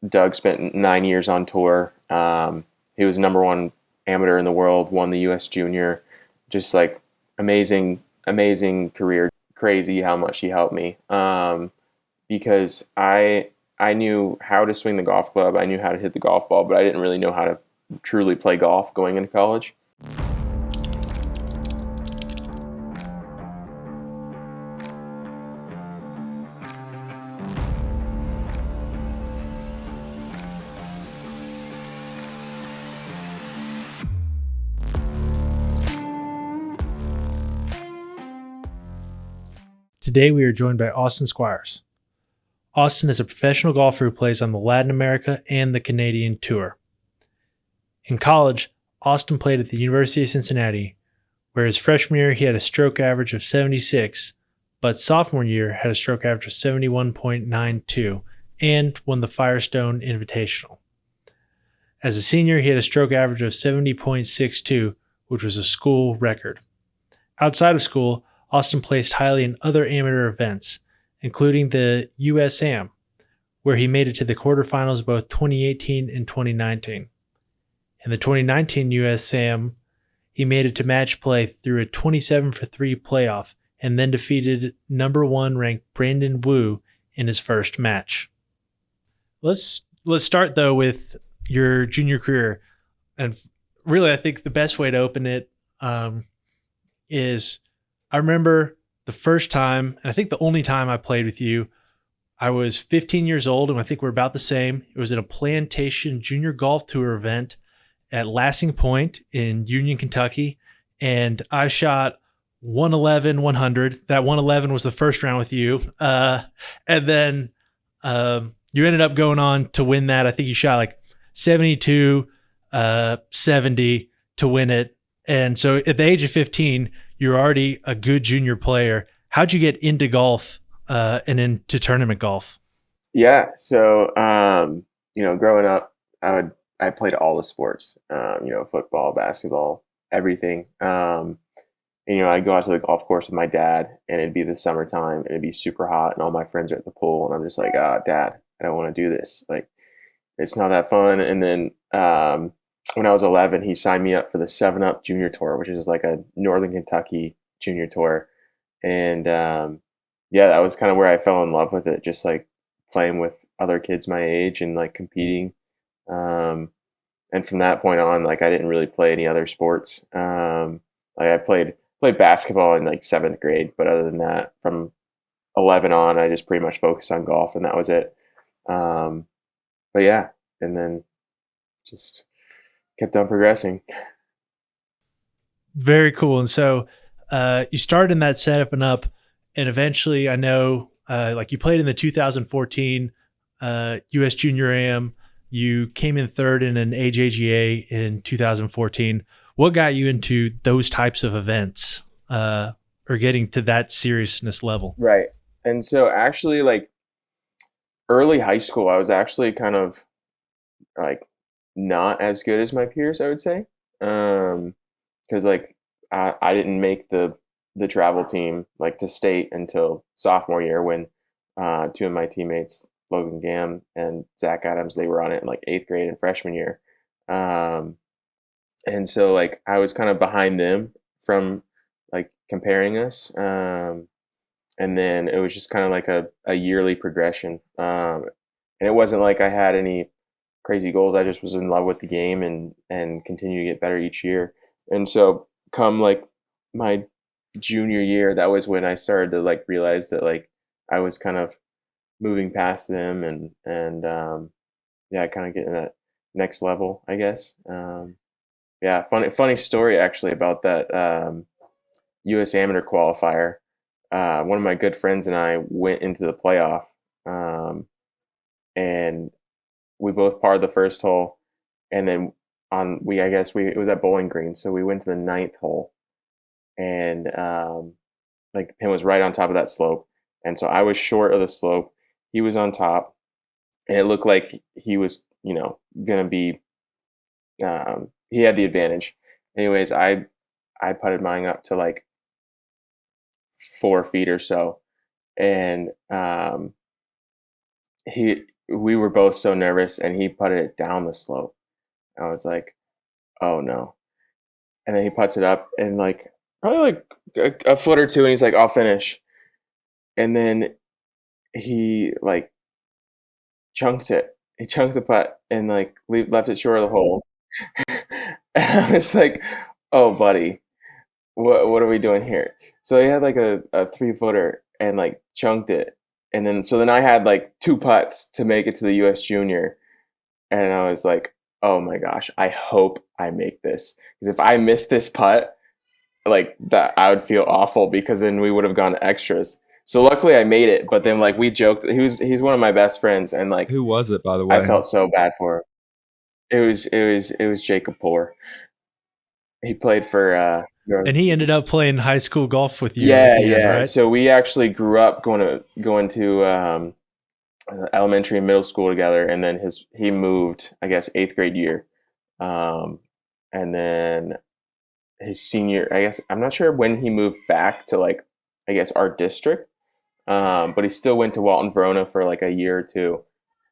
Doug spent 9 years on tour. He was number one amateur in the world, won the U.S. Junior. Just like amazing career. Crazy how much he helped me. Because I knew how to swing the golf club. I knew how to hit the golf ball, but I didn't really know how to truly play golf going into college. Today we are joined by Austin Squires. Austin is a professional golfer who plays on the Latin America and the Canadian Tour. In college, Austin played at the University of Cincinnati, where his freshman year he had a stroke average of 76, but sophomore year had a stroke average of 71.92 and won the Firestone Invitational. As a senior, he had a stroke average of 70.62, which was a school record. Outside of school, Austin placed highly in other amateur events, including the USAM, where he made it to the quarterfinals of both 2018 and 2019. In the 2019 USAM, he made it to match play through a 27-for-3 playoff and then defeated number one ranked Brandon Wu in his first match. Let's start though with your junior career, and really I think the best way to open it is I remember the first time, and I think the only time I played with you, I was 15 years old, and I think we're about the same. It was at a Plantation Junior Golf Tour event at Lassing Point in Union, Kentucky, and I shot 111, 100. That 111 was the first round with you. And then you ended up going on to win that. I think you shot like 72, 70 to win it. And so at the age of 15, you're already a good junior player. How'd you get into golf and into tournament golf? Yeah, so growing up, I played all the sports. Football, basketball, everything. I'd go out to the golf course with my dad, and it'd be the summertime, and it'd be super hot, and all my friends are at the pool, and I'm just like, Dad, I don't want to do this. Like, it's not that fun. And then when I was 11, he signed me up for the 7-Up Junior Tour, which is like a Northern Kentucky junior tour. And that was kind of where I fell in love with it, just like playing with other kids my age and like competing. And from that point on, like I didn't really play any other sports. Like I played basketball in like 7th grade, but other than that, from 11 on, I just pretty much focused on golf, and that was it. But yeah, and then just kept on progressing. Very cool. And so you started in that 7-Up, and eventually I know like you played in the 2014 US Junior Am. You came in third in an AJGA in 2014. What got you into those types of events or getting to that seriousness level? Right. And so actually, like early high school, I was actually kind of like not as good as my peers, I would say. Because like I didn't make the travel team like to state until sophomore year when two of my teammates, Logan Gam and Zach Adams, they were on it in like 8th grade and freshman year. And so like I was kind of behind them from like comparing us. And then it was just kind of like a yearly progression. And it wasn't like I had any crazy goals. I just was in love with the game and continue to get better each year. And so come like my junior year, that was when I started to like realize that like I was kind of moving past them and kind of getting that next level, I guess. Funny story actually about that US Amateur qualifier. One of my good friends and I went into the playoff, and we both parred the first hole, and then it was at Bowling Green, so we went to the 9th hole, and like the pin was right on top of that slope, and so I was short of the slope, he was on top, and it looked like he was gonna be he had the advantage. Anyways, I putted mine up to like 4 feet or so, and he we were both so nervous, and he putted it down the slope. I was like, oh no. And then he puts it up, and like probably like a foot or two, and he's like, I'll finish. And then he like chunks it. He chunks the putt and like left it short of the hole. And I was like, "Oh, buddy, what are we doing here?" So he had like a 3 footer and like chunked it, and then I had like 2 putts to make it to the U.S. Junior, and I was like, "Oh my gosh, I hope I make this, because if I miss this putt, like that, I would feel awful, because then we would have gone extras." So luckily I made it, but then like we joked, he's one of my best friends, and like Who was it, by the I way? felt so bad for him. It was Jacob Poor. He played for And he ended up playing high school golf with you at yeah, the end, yeah. right? So we actually grew up going to elementary and middle school together, and then he moved, I guess, 8th grade year, um, and then his senior. I guess I'm not sure when he moved back to, like, I guess, our district, but he still went to Walton Verona for like a year or two,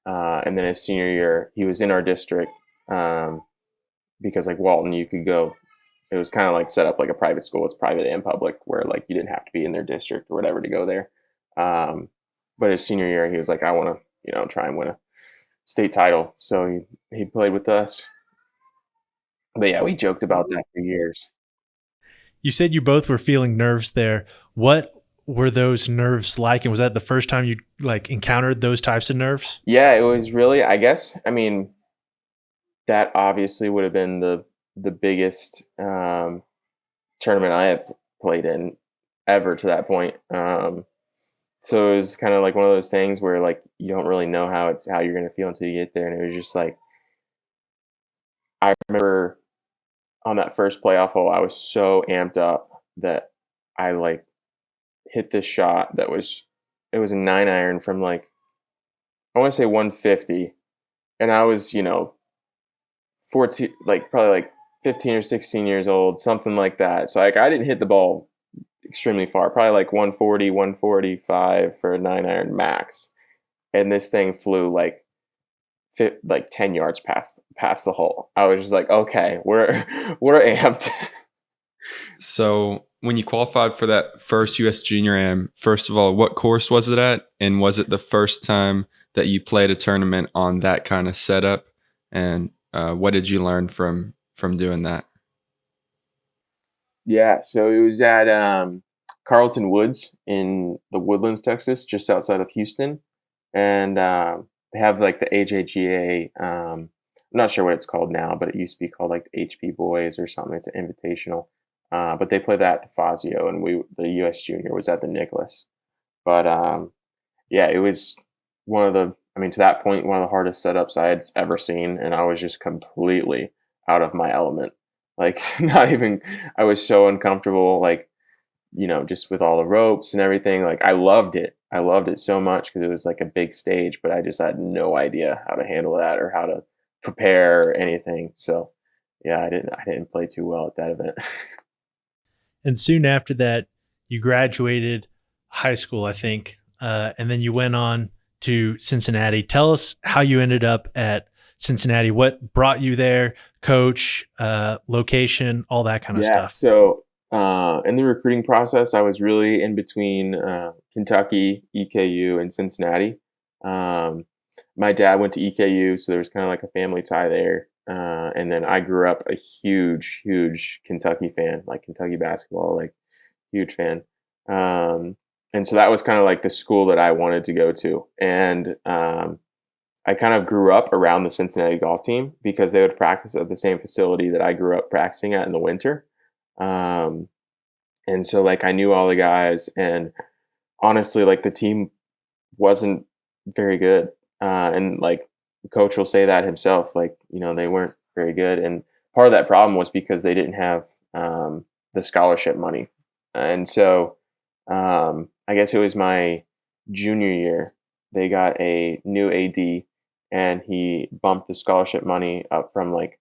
and then his senior year he was in our district, um, because like Walton, you could go. It was kind of like set up like a private school. It's private and public, where like you didn't have to be in their district or whatever to go there. Um, but his senior year, he was like, I want to, try and win a state title. So he played with us. But yeah, we joked about that for years. You said you both were feeling nerves there. What were those nerves like? And was that the first time you like encountered those types of nerves? Yeah, it was really, I guess, I mean, that obviously would have been the biggest tournament I have played in ever to that point. So it was kind of like one of those things where like you don't really know how you're gonna feel until you get there, and it was just like I remember on that first playoff hole, I was so amped up that I like hit this shot that it was a 9 iron from like, I want to say 150, and I was 14, like probably like 15 or 16 years old, something like that. So like I didn't hit the ball extremely far, probably like 140, 145 for a 9 iron max, and this thing flew like 10 yards past the hole. I was just like, okay, we're amped. So when you qualified for that first US Junior Am, first of all, what course was it at? And was it the first time that you played a tournament on that kind of setup? And what did you learn from doing that? Yeah, so it was at Carlton Woods in the Woodlands, Texas, just outside of Houston, and they have like the AJGA. I'm not sure what it's called now, but it used to be called like the HP Boys or something. It's an invitational, but they play that at the Fazio, and the US Junior was at the Nicholas. But yeah, it was one of the, I mean, to that point, one of the hardest setups I had ever seen, and I was just completely out of my element. Like, not even, I was so uncomfortable, like, just with all the ropes and everything. Like, I loved it. I loved it so much because it was like a big stage, but I just had no idea how to handle that or how to prepare or anything. So, yeah, I didn't play too well at that event. And soon after that, you graduated high school, I think, and then you went on to Cincinnati. Tell us how you ended up at Cincinnati. What brought you there? Coach, location, all that kind of Yeah. stuff. So in the recruiting process, I was really in between Kentucky, EKU, and Cincinnati. Um, my dad went to EKU, so there was kind of like a family tie there. And then I grew up a huge, huge Kentucky fan, like Kentucky basketball, like huge fan. Um, and so that was kind of like the school that I wanted to go to. And I kind of grew up around the Cincinnati golf team because they would practice at the same facility that I grew up practicing at in the winter. Um, and so like I knew all the guys, and honestly, like the team wasn't very good. And like the coach will say that himself, like, they weren't very good. And part of that problem was because they didn't have the scholarship money. And so I guess it was my junior year, they got a new AD, and he bumped the scholarship money up from like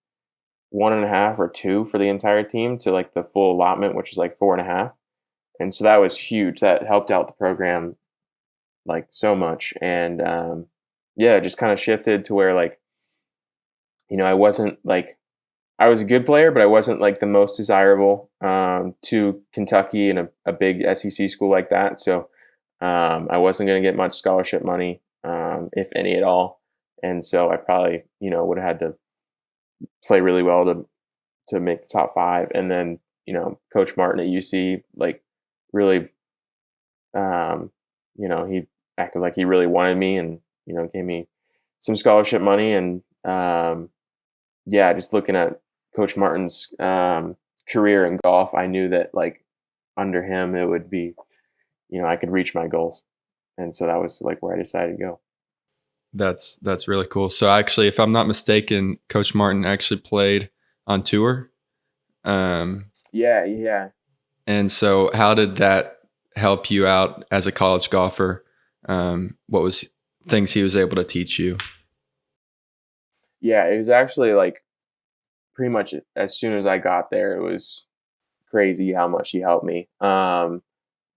1.5 or two for the entire team to like the full allotment, which is like 4.5. And so that was huge. That helped out the program like so much. And yeah, just kind of shifted to where like, I wasn't like, I was a good player, but I wasn't like the most desirable to Kentucky and a big SEC school like that. So I wasn't going to get much scholarship money, if any at all. And so I probably, would have had to play really well to make the top five. And then, Coach Martin at UC, like really, um, he acted like he really wanted me and, gave me some scholarship money. And yeah, just looking at Coach Martin's career in golf, I knew that like under him, it would be, I could reach my goals. And so that was like where I decided to go. That's really cool. So actually, if I'm not mistaken, Coach Martin actually played on tour. Yeah, yeah. And so how did that help you out as a college golfer? What was things he was able to teach you? Yeah, it was actually like pretty much as soon as I got there, it was crazy how much he helped me.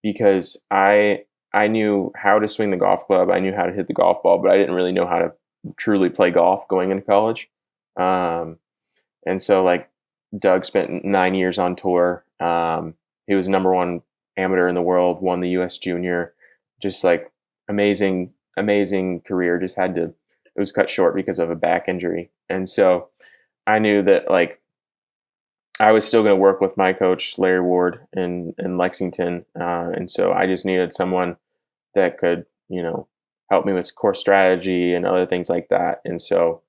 Because I knew how to swing the golf club, I knew how to hit the golf ball, but I didn't really know how to truly play golf going into college. Um, and so like Doug spent 9 years on tour. He was number one amateur in the world, won the U.S. Junior, just like amazing, amazing career. Just had to, it was cut short because of a back injury, and so I knew that like I was still going to work with my coach Larry Ward in Lexington, and so I just needed someone that could help me with course strategy and other things like that. And so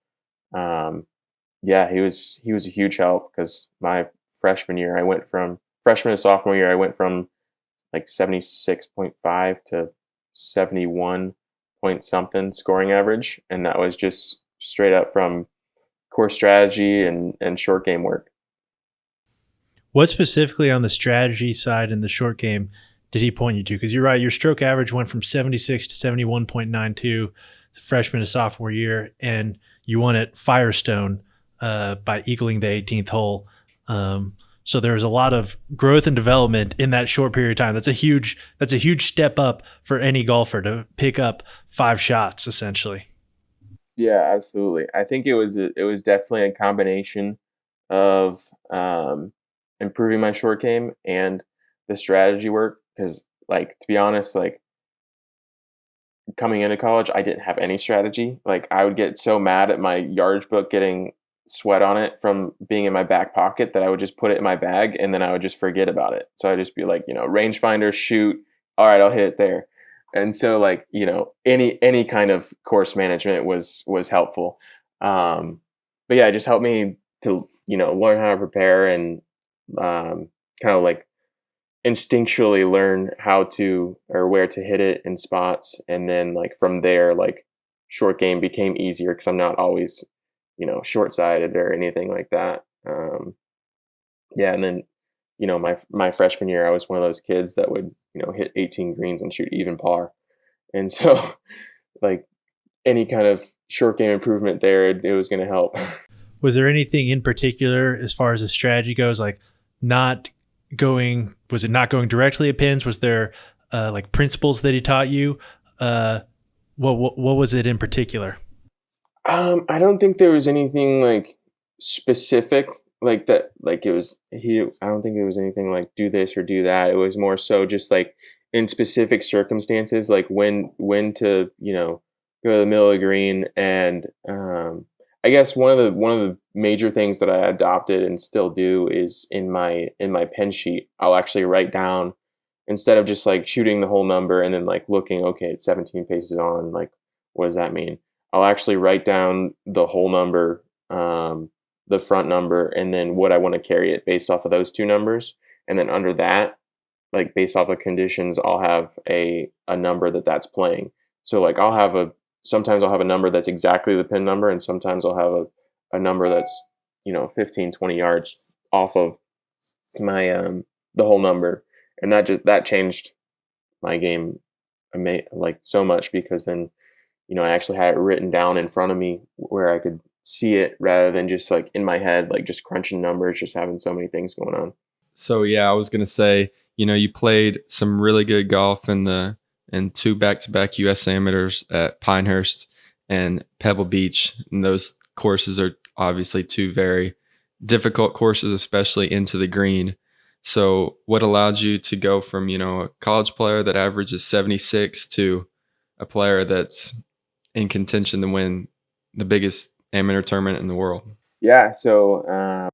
yeah, he was a huge help because my freshman to sophomore year I went from like 76.5 to 71 point something scoring average, and that was just straight up from course strategy and short game work. What specifically on the strategy side in the short game did he point you to? Because you're right, your stroke average went from 76 to 71.92 freshman to sophomore year, and you won at Firestone by eagling the 18th hole. So there was a lot of growth and development in that short period of time. That's a huge step up for any golfer to pick up 5 shots essentially. Yeah, absolutely. I think it was definitely a combination of improving my short game and the strategy work. Because, like, to be honest, like coming into college, I didn't have any strategy. Like, I would get so mad at my yardage book getting sweat on it from being in my back pocket that I would just put it in my bag and then I would just forget about it. So I'd just be like, rangefinder, shoot. All right, I'll hit it there. And so like, any kind of course management was helpful. But yeah, it just helped me to, learn how to prepare and kind of like instinctually learn how to or where to hit it in spots. And then like from there, like short game became easier because I'm not always, short sided or anything like that. Yeah. And then, my freshman year, I was one of those kids that would, hit 18 greens and shoot even par. And so like any kind of short game improvement there, it was going to help. Was there anything in particular as far as the strategy goes, like was it not going directly at pins? Was there like principles that he taught you? What was it in particular? I don't think there was anything like specific like that. Like it was I don't think it was anything like do this or do that. It was more so just like in specific circumstances, like when to go to the middle of the green. And I guess one of the major things that I adopted and still do is in my pen sheet, I'll actually write down instead of just like shooting the whole number and then like looking, okay, it's 17 paces on, like what does that mean? I'll actually write down the whole number, the front number, and then what I want to carry it based off of those two numbers. And then under that, like based off of conditions, I'll have a number that's playing. So like sometimes I'll have a number that's exactly the pin number, and sometimes I'll have a number that's 15, 20 yards off of my the whole number. And that changed my game like so much, because then I actually had it written down in front of me where I could see it rather than just like in my head, like just crunching numbers, just having so many things going on. So yeah, I was gonna say, you played some really good golf in 2 back-to-back U.S. amateurs at Pinehurst, and Pebble Beach. And those courses are obviously two very difficult courses, especially into the green. So what allowed you to go from, a college player that averages 76 to a player that's in contention to win the biggest amateur tournament in the world? Yeah, so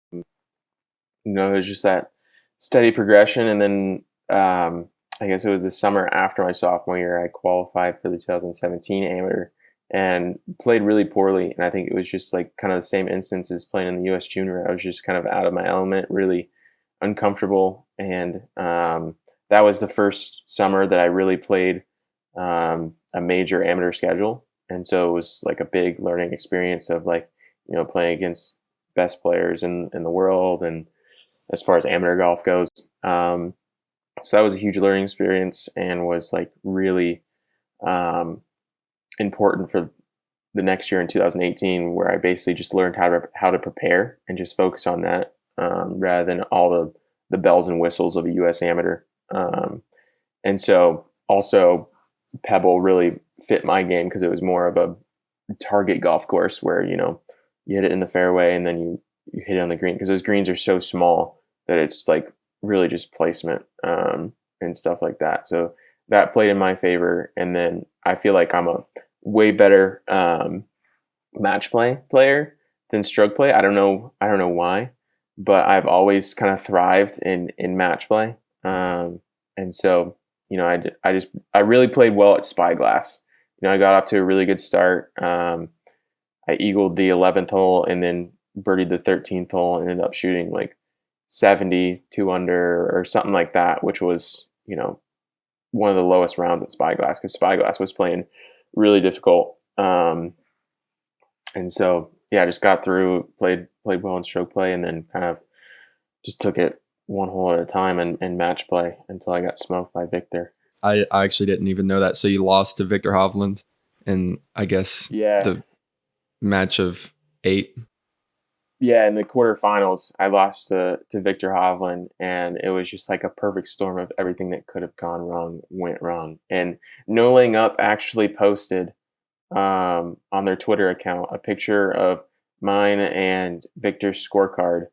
there's just that steady progression, and then I guess it was the summer after my sophomore year, I qualified for the 2017 amateur and played really poorly. And I think it was just like kind of the same instance as playing in the U.S. Junior. I was just kind of out of my element, really uncomfortable, and that was the first summer that I really played a major amateur schedule, and so it was like a big learning experience of like playing against best players in the world, and as far as amateur golf goes. So that was a huge learning experience and was like really important for the next year in 2018, where I basically just learned how to prepare and just focus on that rather than all the bells and whistles of a U.S. amateur. And so also Pebble really fit my game because it was more of a target golf course where you hit it in the fairway and then you hit it on the green, because those greens are so small that it's like really just placement and stuff like that. So that played in my favor, and then I feel like I'm a way better match play player than stroke play. I don't know why, but I've always kind of thrived in match play, and so I really played well at Spyglass. I got off to a really good start. I eagled the 11th hole and then birdied the 13th hole and ended up shooting like 72 under or something like that, which was, one of the lowest rounds at Spyglass because Spyglass was playing really difficult. And so, yeah, I just got through, played well in stroke play, and then kind of just took it one hole at a time and match play until I got smoked by Victor. I actually didn't even know that. So you lost to Victor Hovland in, I guess, the match of 8. Yeah, in the quarterfinals, I lost to Victor Hovland, and it was just like a perfect storm of everything that could have gone wrong went wrong. And No Laying Up actually posted on their Twitter account a picture of mine and Victor's scorecard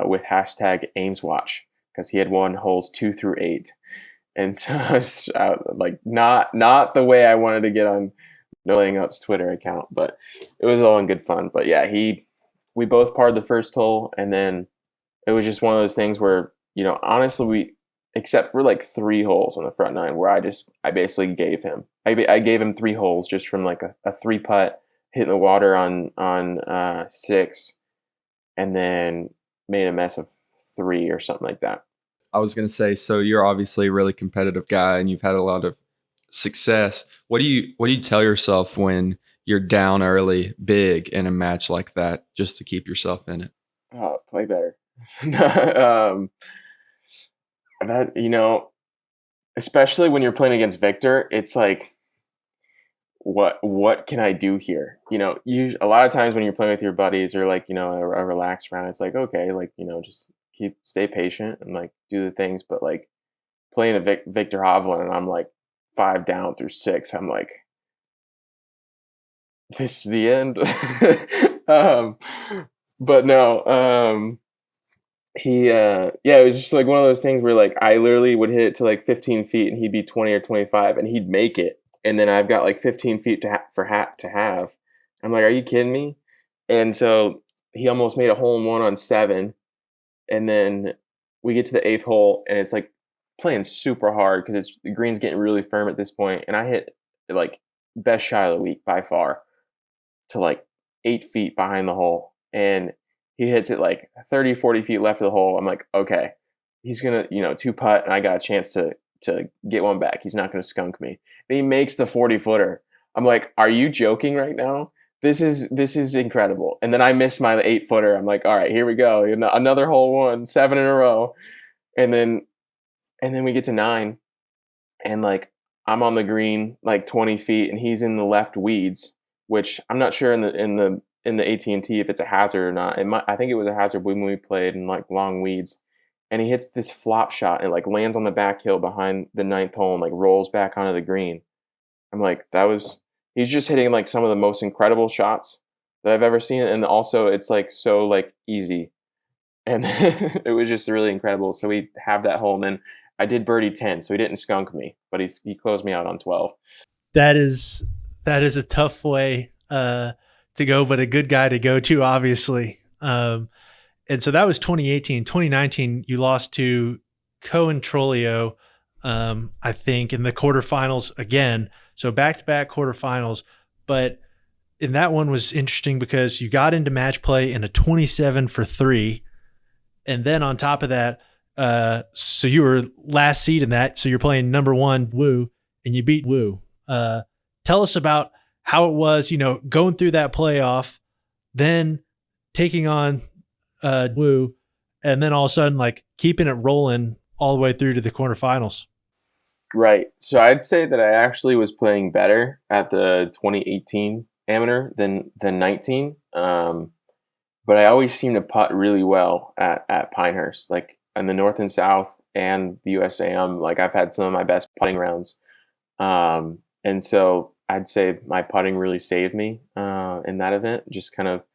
with hashtag AimsWatch, because he had won holes 2 through 8. And so it's like not the way I wanted to get on No Laying Up's Twitter account, but it was all in good fun. But yeah, we both parred the first hole, and then it was just one of those things where, honestly, we, except for like 3 holes on the front 9 where I basically gave him, I gave him 3 holes just from like a 3 putt hitting the water on 6, and then made a mess of 3 or something like that. I was going to say, so you're obviously a really competitive guy and you've had a lot of success. What do you tell yourself when you're down early, big in a match like that, just to keep yourself in it? Oh, play better. That, especially when you're playing against Victor, it's like, what can I do here? A lot of times when you're playing with your buddies or like, a relaxed round, it's like, okay, like, just stay patient and like do the things. But like playing a Victor Hovland and I'm like 5 down through 6, I'm like, this is the end. But no, it was just like one of those things where like I literally would hit it to like 15 feet and he'd be 20 or 25 and he'd make it, and then I've got like 15 feet to have. I'm like, are you kidding me? And so he almost made a hole in one on 7, and then we get to the 8th hole and it's like playing super hard because the green's getting really firm at this point, and I hit like best shot of the week by far to like 8 feet behind the hole, and he hits it like 30, 40 feet left of the hole. I'm like, okay, he's going to, 2 putt, and I got a chance to get one back. He's not going to skunk me. And he makes the 40-footer. I'm like, are you joking right now? This is incredible. And then I miss my 8-footer. I'm like, all right, here we go. Another hole 1, 7 in a row. And then we get to 9, and like I'm on the green like 20 feet, and he's in the left weeds, which I'm not sure in the AT&T if it's a hazard or not. I think it was a hazard when we played in like long weeds, and he hits this flop shot and like lands on the back hill behind the 9th hole and like rolls back onto the green. I'm like, he's just hitting like some of the most incredible shots that I've ever seen, and also it's like so like easy, and it was just really incredible. So we have that hole, and then I did birdie 10, so he didn't skunk me, but he closed me out on 12. That is a tough way to go, but a good guy to go to, obviously. And so that was 2018. 2019, you lost to Cohen Trolio, I think, in the quarterfinals again. So back-to-back quarterfinals. But in that one was interesting because you got into match play in a 27 for 3. And then on top of that, so you were last seed in that. So you're playing number 1 Wu, and you beat Wu. Tell us about how it was, going through that playoff, then taking on Wu, and then all of a sudden like keeping it rolling all the way through to the quarterfinals. Right. So I'd say that I actually was playing better at the 2018 amateur than 19. But I always seem to putt really well at Pinehurst, like in the North and South and the USAM. Like I've had some of my best putting rounds, and so I'd say my putting really saved me in that event. Just kind of,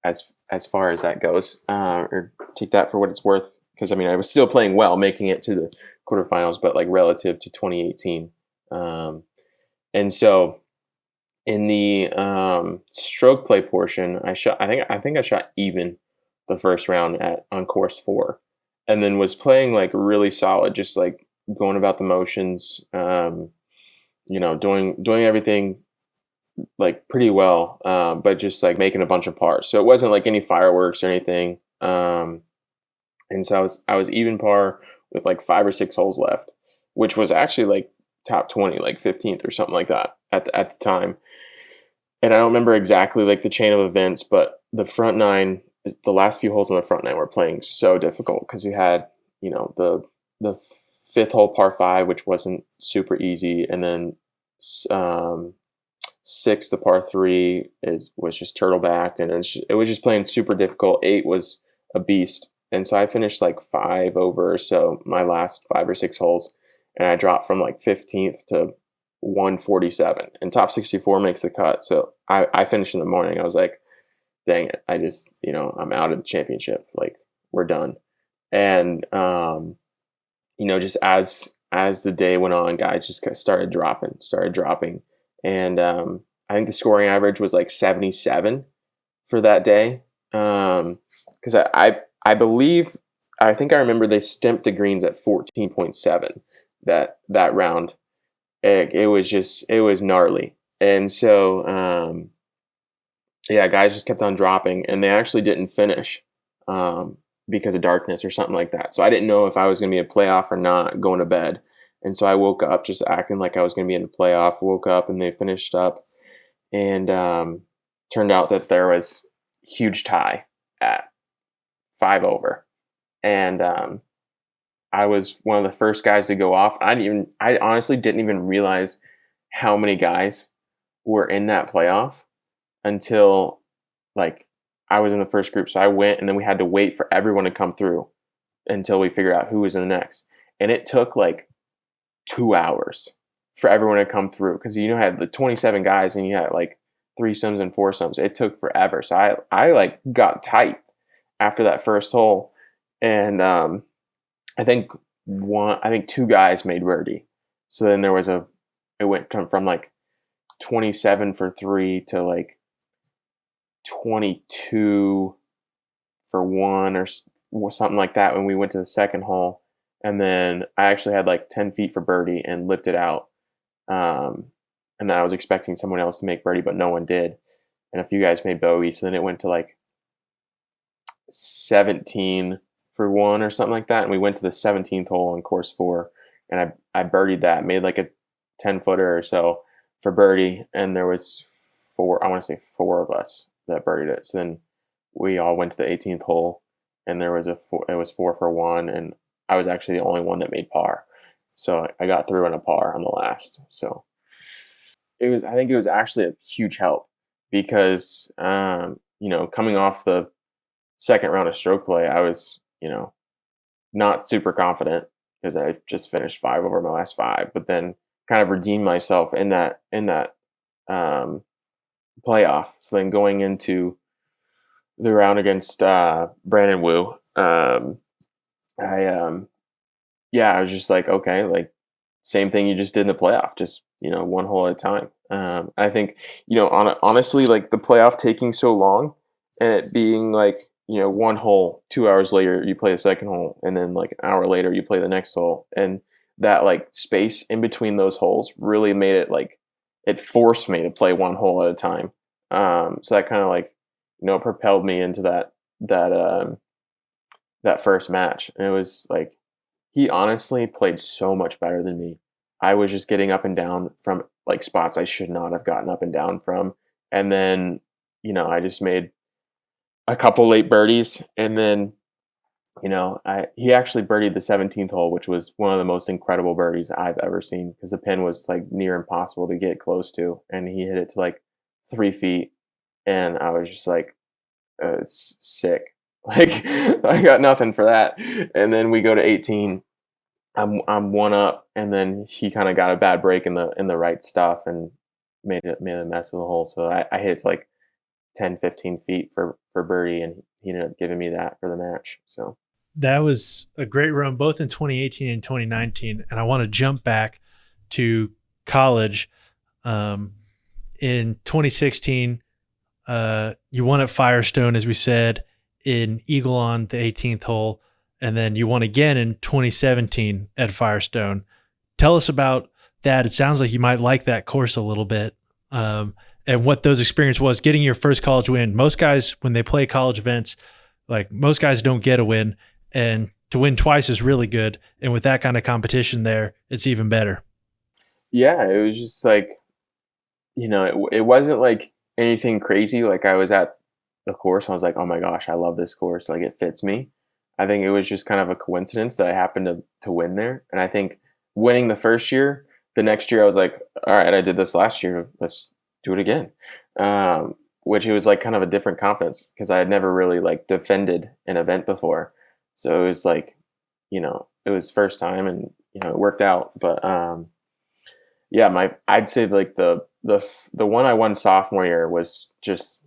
as far as that goes, or take that for what it's worth. Because I mean, I was still playing well, making it to the quarterfinals, but like relative to 2018, and so in the stroke play portion, I shot. I think I shot even the first round on course 4, and then was playing like really solid, just like going about the motions, doing everything like pretty well, but just like making a bunch of pars. So it wasn't like any fireworks or anything. And so I was even par with like 5 or 6 holes left, which was actually like top 20, like 15th or something like that at the time. And I don't remember exactly like the chain of events, but the last few holes on the front 9 were playing so difficult because you had, the 5th hole par 5, which wasn't super easy, and then 6, the par 3 was just turtle backed, and it was just playing super difficult. 8 was a beast, and so I finished like 5 over or so my last 5 or 6 holes, and I dropped from like 15th to 147, and top 64 makes the cut. So I finished in the morning. I was like, dang it, I just I'm out of the championship. Like we're done. And just as the day went on, guys just started dropping, and I think the scoring average was like 77 for that day. Because I believe, I think I remember they stimped the greens at 14.7 that round. It was gnarly, and so yeah, guys just kept on dropping, and they actually didn't finish because of darkness or something like that. So I didn't know if I was going to be a playoff or not going to bed. And so I woke up just acting like I was going to be in the playoff, woke up, and they finished up. And turned out that there was huge tie at 5 over. And I was one of the first guys to go off. I honestly didn't even realize how many guys were in that playoff until like I was in the first group. So I went, and then we had to wait for everyone to come through until we figured out who was in the next. And it took like 2 hours for everyone to come through because I had the 27 guys, and you had like threesomes and foursomes. It took forever. So I like got tight after that first hole, and I think 2 guys made birdie. So then it went from like 27 for 3 to like 22 for 1 or something like that when we went to the second hole. And then I actually had like 10 feet for birdie and lipped it out. And then I was expecting someone else to make birdie, but no one did. And a few guys made bogey. So then it went to like 17 for 1 or something like that. And we went to the 17th hole on course 4. And I birdied that, made like a 10-footer or so for birdie. And there was 4 of us that birdied it. So then we all went to the 18th hole, and it was 4 for 1. And I was actually the only one that made par. So I got through on a par on the last. So I think it was actually a huge help because, coming off the second round of stroke play, I was, not super confident because I just finished 5 over my last 5. But then kind of redeem myself in that playoff. So then going into the round against Brandon Wu, I yeah, I was just like, okay, like same thing you just did in the playoff, just one hole at a time. I think honestly, like the playoff taking so long and it being like one hole, 2 hours later you play the second hole, and then like an hour later you play the next hole, and that like space in between those holes really made it like it forced me to play one hole at a time. So that kind of like propelled me into that that first match, and it was like he honestly played so much better than me. I was just getting up and down from like spots I should not have gotten up and down from. And then, I just made a couple late birdies, and then, I he actually birdied the 17th hole, which was one of the most incredible birdies I've ever seen, because the pin was like near impossible to get close to, and he hit it to like 3 feet, and I was just like, it's sick. Like I got nothing for that. And then we go to 18. I'm one up, and then he kind of got a bad break in the right stuff and made a mess of the hole. So I hit like 10, 15 feet for birdie, and he ended up giving me that for the match. So That was a great run both in 2018 and 2019. And I want to jump back to college. In 2016, you won at Firestone, as we said, in Eagle on the 18th hole. And then you won again in 2017 at Firestone. Tell us about that. It sounds like you might like that course a little bit, and what those experience was getting your first college win. Most guys, when they play college events, like most guys don't get a win, and to win twice is really good. And with that kind of competition there, it's even better. yeah, it was just like it wasn't like anything crazy. Like I was at the course, I was like, oh my gosh, I love this course. Like it fits me. I think it was just kind of a coincidence that I happened to win there. And I think winning the first year, the next year I was like, all right, I did this last year. Let's do it again. Which it was like kind of a different confidence, because I had never really like defended an event before. So it was like, it was first time, and it worked out. But yeah, I'd say like the one I won sophomore year was just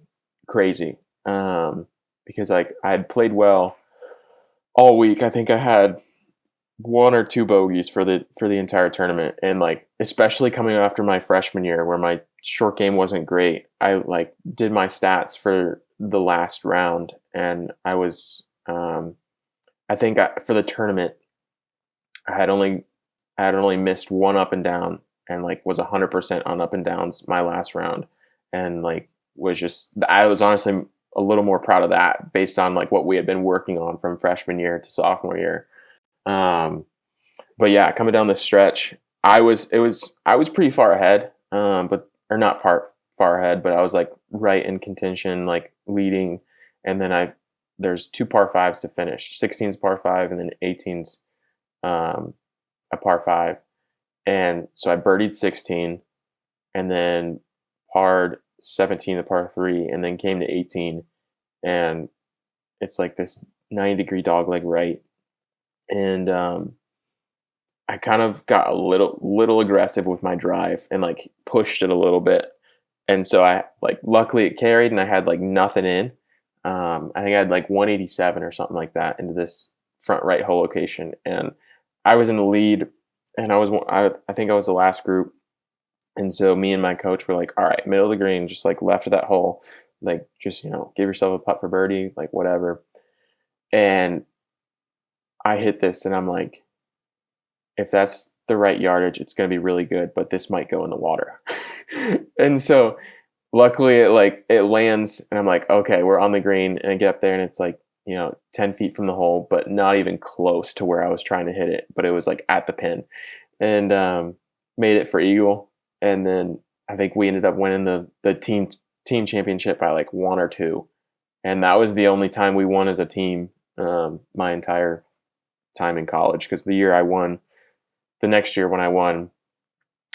crazy. Because like I had played well all week. I think I had one or two bogeys for the entire tournament, and like especially coming after my freshman year where my short game wasn't great, I like did my stats for the last round, and I was I think for the tournament I had only missed one up and down, and like was 100% on up and downs my last round, and like I was honestly a little more proud of that based on like what we had been working on from freshman year to sophomore year. But yeah, coming down the stretch, I was pretty far ahead, but or not far ahead, but I was like right in contention, like leading, and then there's two par fives to finish. 16's par five, and then 18's a par five, and so I birdied 16, and then parred 17 the par three, and then came to 18, and it's like this 90-degree dogleg right, and I kind of got a little aggressive with my drive and like pushed it a little bit, and so I like luckily it carried, and I had like nothing in. I think I had like 187 or something like that into this front right hole location, and I was in the lead, and I think I was the last group. And so me and my coach were like, all right, middle of the green, just like left of that hole, like just, give yourself a putt for birdie, like whatever. And I hit this, and I'm like, if that's the right yardage, it's going to be really good, but this might go in the water. And so luckily it lands, and I'm like, okay, we're on the green, and I get up there, and it's like, 10 feet from the hole, but not even close to where I was trying to hit it, but it was like at the pin, and made it for eagle. And then I think we ended up winning the team championship by like one or two, and that was the only time we won as a team my entire time in college. Because the next year when I won,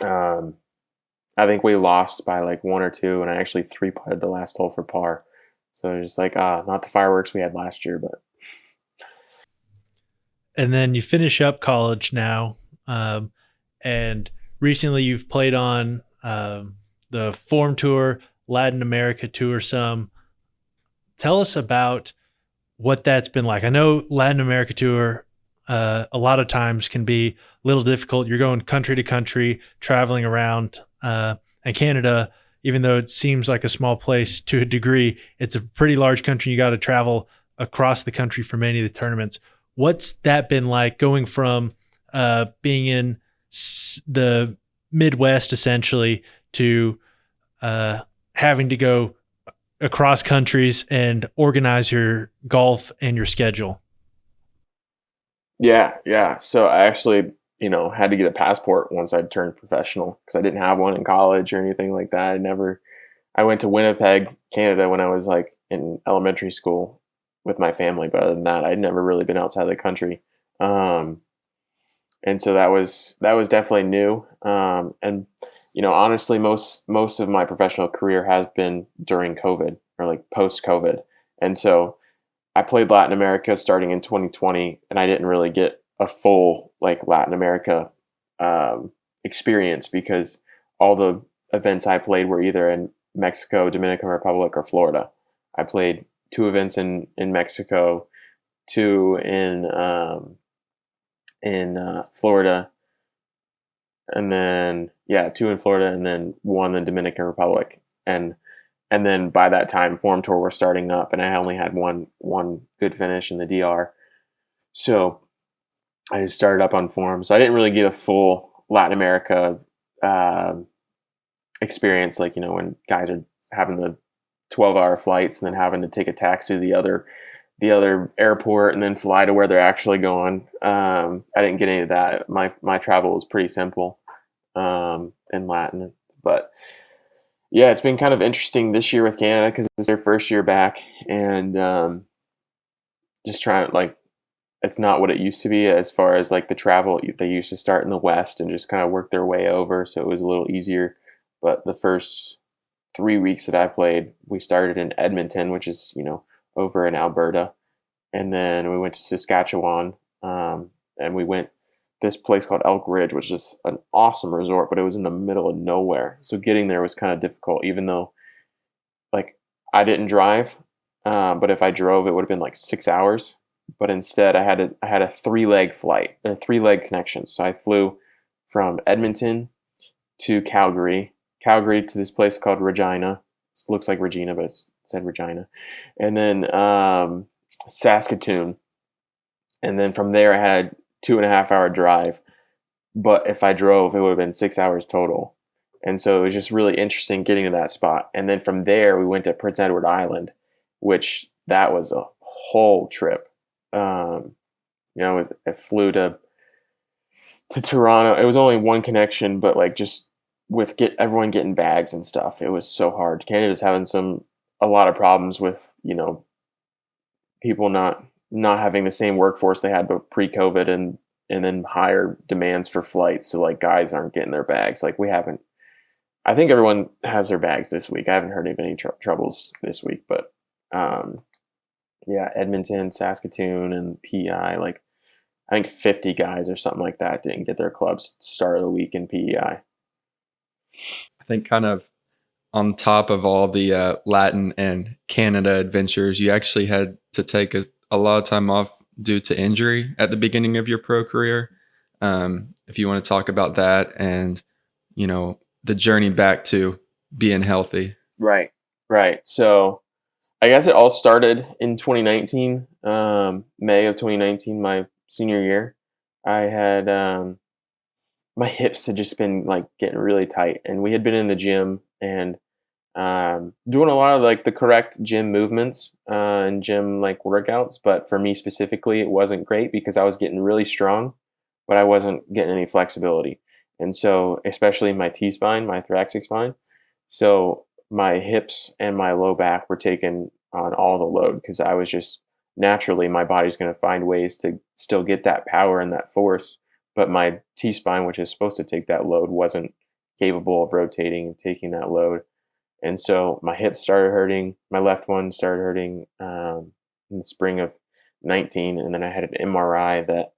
I think we lost by like one or two, and I actually three putted the last hole for par. So just like not the fireworks we had last year, but. And then you finish up college now, and recently you've played on the Form Tour, Latin America Tour some. Tell us about what that's been like. I know Latin America Tour a lot of times can be a little difficult. You're going country to country, traveling around, and Canada, even though it seems like a small place to a degree, it's a pretty large country. You got to travel across the country for many of the tournaments. What's that been like going from being in the Midwest essentially to having to go across countries and organize your golf and your schedule? Yeah. So I actually, had to get a passport once I turned professional because I didn't have one in college or anything like that. I went to Winnipeg, Canada when I was like in elementary school with my family, but other than that, I'd never really been outside the country. Um, and so that was definitely new. And honestly, most of my professional career has been during COVID or like post COVID, and so I played Latin America starting in 2020, and I didn't really get a full like Latin America experience because all the events I played were either in Mexico, Dominican Republic, or Florida. I played two events in Mexico, two in Florida, and then two in Florida, and then one in the Dominican Republic, and then by that time, Form Tour was starting up, and I only had one good finish in the DR. So I just started up on Form. So I didn't really get a full Latin America uh, experience, like when guys are having the 12-hour flights and then having to take a taxi to the other airport and then fly to where they're actually going. I didn't get any of that. My travel was pretty simple in Latin, but yeah, it's been kind of interesting this year with Canada because it's their first year back, and just trying like it's not what it used to be as far as like the travel. They used to start in the West and just kind of work their way over, so it was a little easier. But the first 3 weeks that I played, we started in Edmonton, which is over in Alberta, and then we went to Saskatchewan, and we went this place called Elk Ridge, which is an awesome resort, but it was in the middle of nowhere. So getting there was kind of difficult, even though like I didn't drive, but if I drove, it would have been like 6 hours. But instead, I had a 3-leg flight, a 3-leg connection. So I flew from Edmonton to Calgary, Calgary to this place called Regina. It looks like Regina, but it said Regina, and then Saskatoon, and then from there I had a 2.5-hour drive. But if I drove, it would have been 6 hours total. And so it was just really interesting getting to that spot. And then from there, we went to Prince Edward Island, which that was a whole trip. It flew to Toronto. It was only one connection, but like just with everyone getting bags and stuff, it was so hard. Canada's having a lot of problems with people not having the same workforce they had pre-COVID, and then higher demands for flights. So like guys aren't getting their bags. Like we haven't. I think everyone has their bags this week. I haven't heard of any troubles this week, but Edmonton, Saskatoon, and PEI. Like I think 50 guys or something like that didn't get their clubs start of the week in PEI. I think kind of on top of all the Latin and Canada adventures, you actually had to take a lot of time off due to injury at the beginning of your pro career. If you want to talk about that and, the journey back to being healthy. Right. So I guess it all started in 2019, May of 2019, my senior year. I had my hips had just been like getting really tight, and we had been in the gym and doing a lot of like the correct gym movements and gym like workouts. But for me specifically, it wasn't great because I was getting really strong, but I wasn't getting any flexibility. And so, especially my T-spine, my thoracic spine. So my hips and my low back were taking on all the load because I was just naturally my body's going to find ways to still get that power and that force. But my T-spine, which is supposed to take that load, wasn't capable of rotating and taking that load. And so my hips started hurting. My left one started hurting in the spring of 19. And then I had an MRI that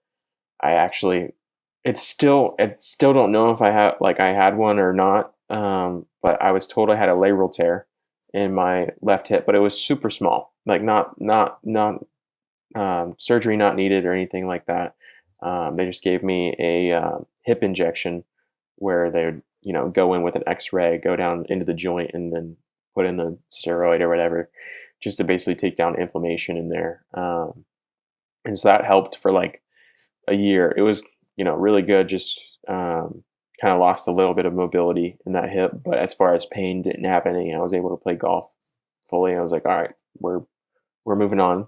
I actually, I still don't know if I had one or not. But I was told I had a labral tear in my left hip, but it was super small, like not surgery not needed or anything like that. They just gave me a hip injection where they would, go in with an X-ray, go down into the joint, and then put in the steroid or whatever, just to basically take down inflammation in there. And so that helped for like a year. It was, really good. Just kind of lost a little bit of mobility in that hip, but as far as pain, didn't have any. I was able to play golf fully. I was like, all right, we're moving on.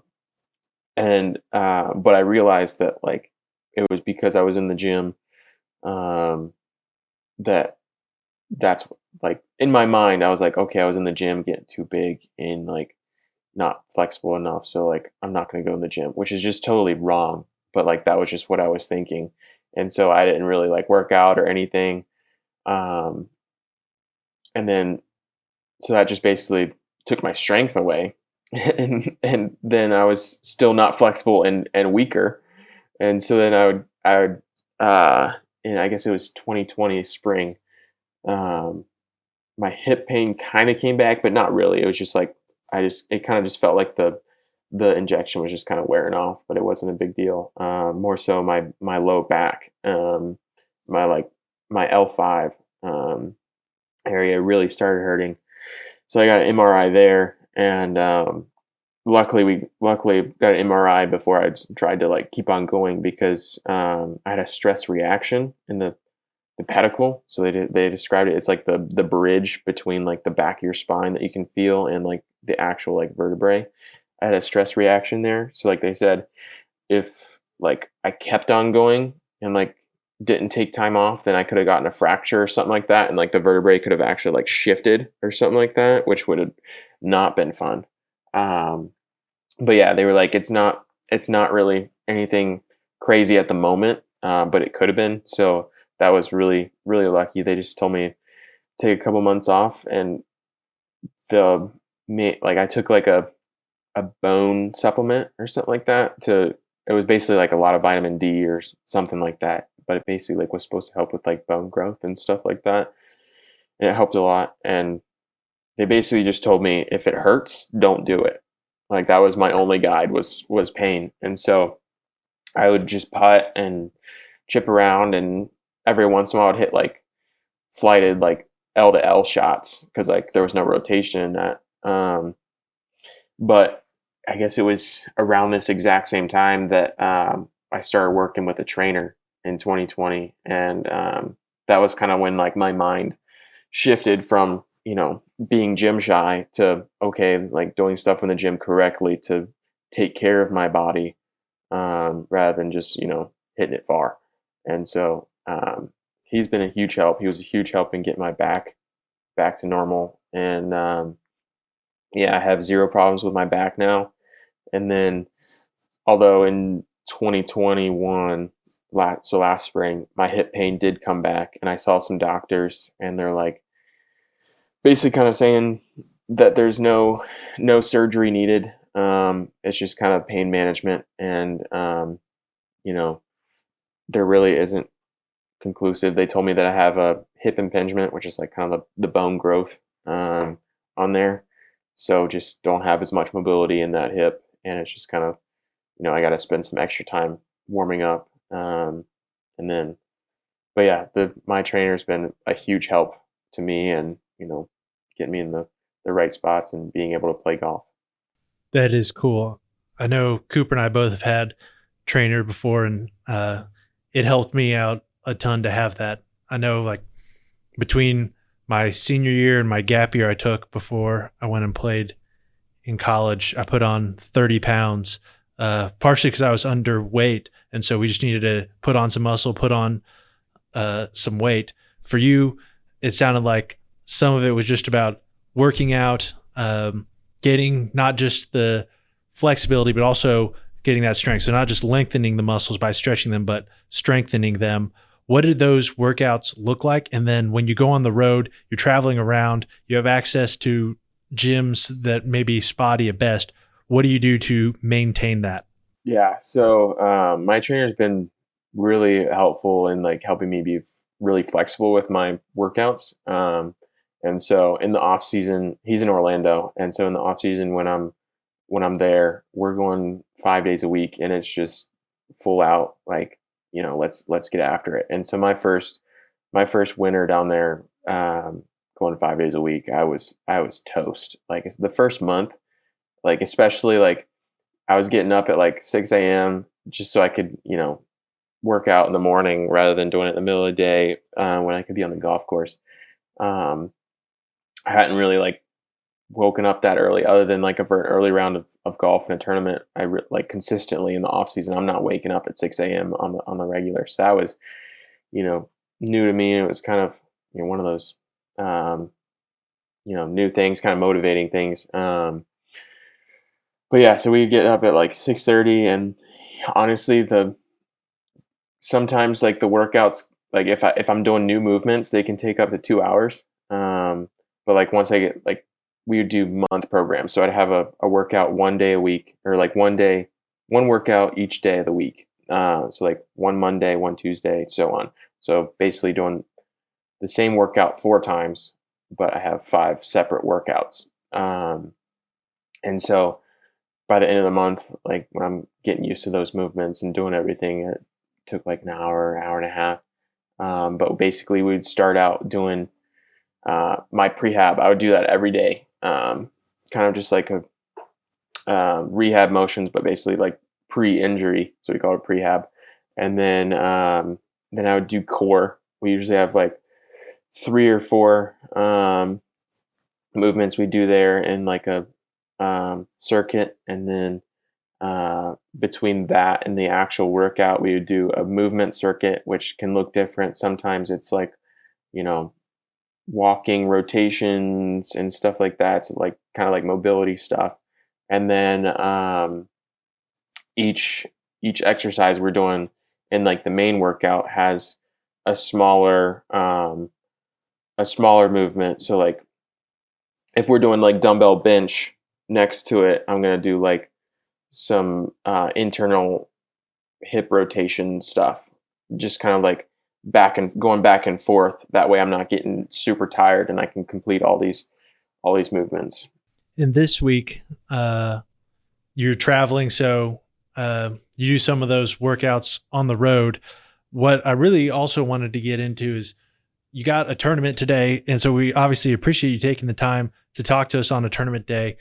And but I realized that like it was because I was in the gym, um, that that's like in my mind I was like, okay, I was in the gym getting too big and like not flexible enough, so like I'm not going to go in the gym, which is just totally wrong. But like that was just what I was thinking, and so I didn't really like work out or anything. Um, and then so that just basically took my strength away, and then I was still not flexible and weaker. And so then I would and I guess it was 2020 spring. Um, my hip pain kind of came back, but not really. It was just like it kind of just felt like the injection was just kind of wearing off, but it wasn't a big deal. More so my low back, my like my L5 area really started hurting. So I got an MRI there, and luckily got an MRI before I tried to like keep on going, because I had a stress reaction in the pedicle. So they described it. It's like the bridge between like the back of your spine that you can feel and like the actual like vertebrae. I had a stress reaction there. So like they said, if like I kept on going and like didn't take time off, then I could have gotten a fracture or something like that, and like the vertebrae could have actually like shifted or something like that, which would have not been fun. Um, but yeah, they were like, it's not really anything crazy at the moment, but it could have been. So that was really really lucky. They just told me take a couple months off, and the like I took like a bone supplement or something like that. To It was basically like a lot of vitamin D or something like that, but it basically like was supposed to help with like bone growth and stuff like that, and it helped a lot. And they basically just told me if it hurts, don't do it. Like that was my only guide, was pain. And so I would just putt and chip around, and every once in a while I'd hit like flighted like L to L shots, because like there was no rotation in that. But I guess it was around this exact same time that I started working with a trainer in 2020, and that was kind of when like my mind shifted from being gym shy to okay, like doing stuff in the gym correctly to take care of my body, rather than just hitting it far. And so he's been a huge help. He was a huge help in getting my back to normal. And yeah, I have zero problems with my back now. And then, although in 2021, last spring, my hip pain did come back, and I saw some doctors, and they're like basically kind of saying that there's no surgery needed. It's just kind of pain management, and you know, there really isn't conclusive. They told me that I have a hip impingement, which is like kind of the bone growth on there. So just don't have as much mobility in that hip, and it's just kind of I got to spend some extra time warming up, and then. But yeah, my trainer's been a huge help to me, and getting me in the right spots and being able to play golf. That is cool. I know Cooper and I both have had trainer before, and it helped me out a ton to have that. I know, like between my senior year and my gap year I took before I went and played in college, I put on 30 pounds, partially because I was underweight, and so we just needed to put on some muscle, put on some weight. For you, it sounded like some of it was just about working out, getting not just the flexibility, but also getting that strength. So not just lengthening the muscles by stretching them, but strengthening them. What did those workouts look like? And then when you go on the road, you're traveling around, you have access to gyms that may be spotty at best. What do you do to maintain that? Yeah, so my trainer's been really helpful in like helping me be really flexible with my workouts. And so in the off season, he's in Orlando, and so in the off season when I'm there, we're going 5 days a week, and it's just full out like, let's get after it. And so my first winter down there, going 5 days a week, I was toast. Like the first month, like especially like I was getting up at like 6 a.m. just so I could work out in the morning rather than doing it in the middle of the day when I could be on the golf course. Um, I hadn't really like woken up that early, other than like for an early round of golf in a tournament. Like consistently in the off season, I'm not waking up at 6 a.m. on the regular. So that was you know new to me. It was kind of one of those um, new things, kind of motivating things. But yeah, so we get up at like 6:30, and honestly, the sometimes like the workouts, like if I'm doing new movements, they can take up to 2 hours. But like once I get like we would do month programs, so I'd have a workout one day a week, or like one workout each day of the week. So like one Monday, one Tuesday, so on. So basically doing the same workout 4 times, but I have 5 separate workouts. And so by the end of the month, like when I'm getting used to those movements and doing everything, it took like an hour, hour and a half. But basically, we'd start out doing my prehab. I would do that every day, kind of just like a rehab motions, but basically like pre-injury. So we call it prehab. And then I would do core. We usually have like 3 or 4 movements we do there in like a circuit, and then between that and the actual workout, we would do a movement circuit, which can look different. Sometimes it's like, you know, walking rotations and stuff like that. So like kind of like mobility stuff. And then each exercise we're doing in like the main workout has a smaller movement. So like if we're doing like dumbbell bench, next to it, I'm gonna do like some internal hip rotation stuff, just kind of like back and forth. That way, I'm not getting super tired, and I can complete all these movements. And this week, you're traveling, so you do some of those workouts on the road. What I really also wanted to get into is you got a tournament today, and so we obviously appreciate you taking the time to talk to us on a tournament day.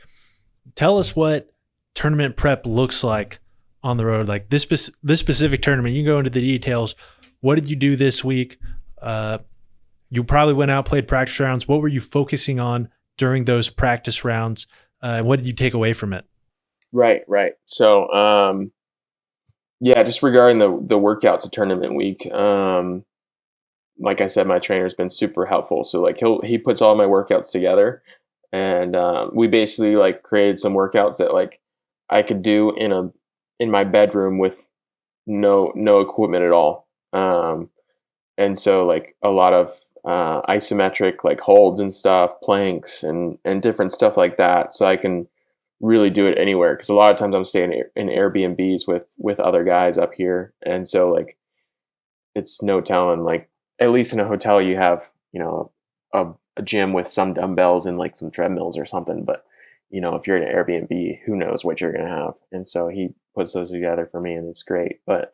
Tell us what tournament prep looks like on the road, like this specific tournament. You can go into the details. What did you do this week? You probably went out, played practice rounds. What were you focusing on during those practice rounds? What did you take away from it? Right. So, yeah, just regarding the workouts of tournament week, like I said, my trainer's been super helpful. So like he puts all my workouts together, and we basically like created some workouts that like I could do in my bedroom with no equipment at all. And so like a lot of isometric like holds and stuff, planks and different stuff like that, so I can really do it anywhere, because a lot of times I'm staying in Airbnbs with other guys up here, and so like it's no telling, like at least in a hotel you have a gym with some dumbbells and like some treadmills or something, but if you're in an Airbnb, who knows what you're gonna have. And so he puts those together for me, and it's great. But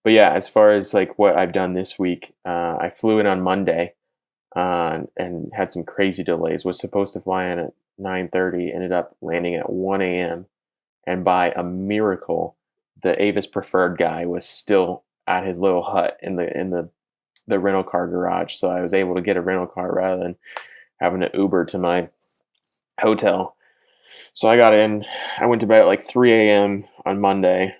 yeah, as far as like what I've done this week, I flew in on Monday and had some crazy delays. Was supposed to fly in at 9:30, ended up landing at 1 a.m. And by a miracle, the Avis Preferred guy was still at his little hut in the rental car garage. So I was able to get a rental car rather than having to Uber to my hotel. So I got in. I went to bed at like 3 a.m. on Monday.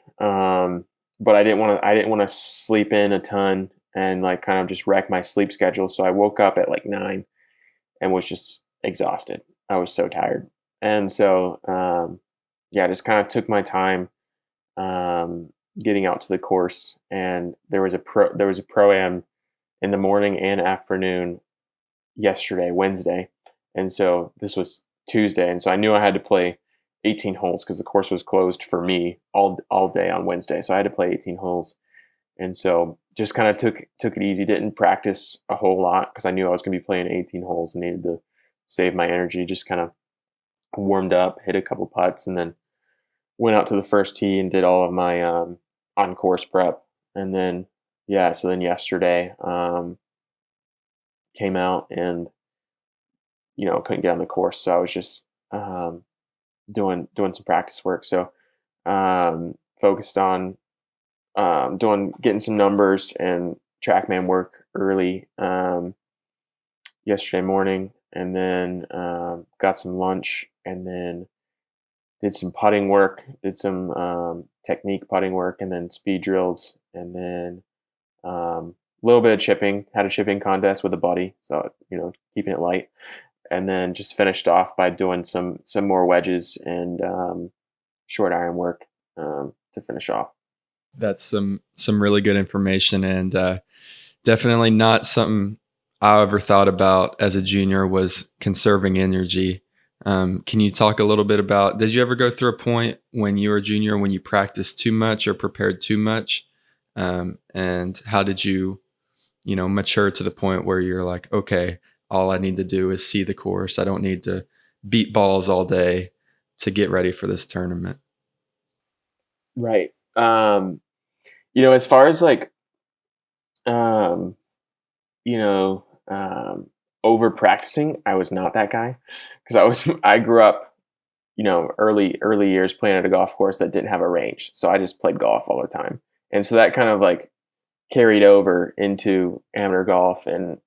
But I didn't want to sleep in a ton and like kind of just wreck my sleep schedule. So I woke up at like 9 and was just exhausted. I was so tired. And so yeah, I just kind of took my time getting out to the course. And there was a pro am in the morning and afternoon yesterday, Wednesday. And so this was Tuesday. And so I knew I had to play 18 holes because the course was closed for me all day on Wednesday. So I had to play 18 holes. And so just kind of took it easy. Didn't practice a whole lot because I knew I was going to be playing 18 holes and needed to save my energy. Just kind of warmed up, hit a couple putts, and then went out to the first tee and did all of my on course prep. And then yeah, so then yesterday came out and couldn't get on the course, so I was just doing some practice work. So focused on getting some numbers and TrackMan work early yesterday morning, and then got some lunch, and then did some putting work, did some technique putting work, and then speed drills, and then a little bit of chipping. Had a chipping contest with a buddy, so keeping it light, and then just finished off by doing some more wedges and short iron work to finish off. That's some really good information, and definitely not something I ever thought about as a junior was conserving energy. Can you talk a little bit about, did you ever go through a point when you were a junior when you practiced too much or prepared too much? And how did you, mature to the point where you're like, okay, all I need to do is see the course. I don't need to beat balls all day to get ready for this tournament. Right. As far as like, um, over practicing, I was not that guy because I grew up, early years playing at a golf course that didn't have a range. So I just played golf all the time. And so that kind of like carried over into amateur golf and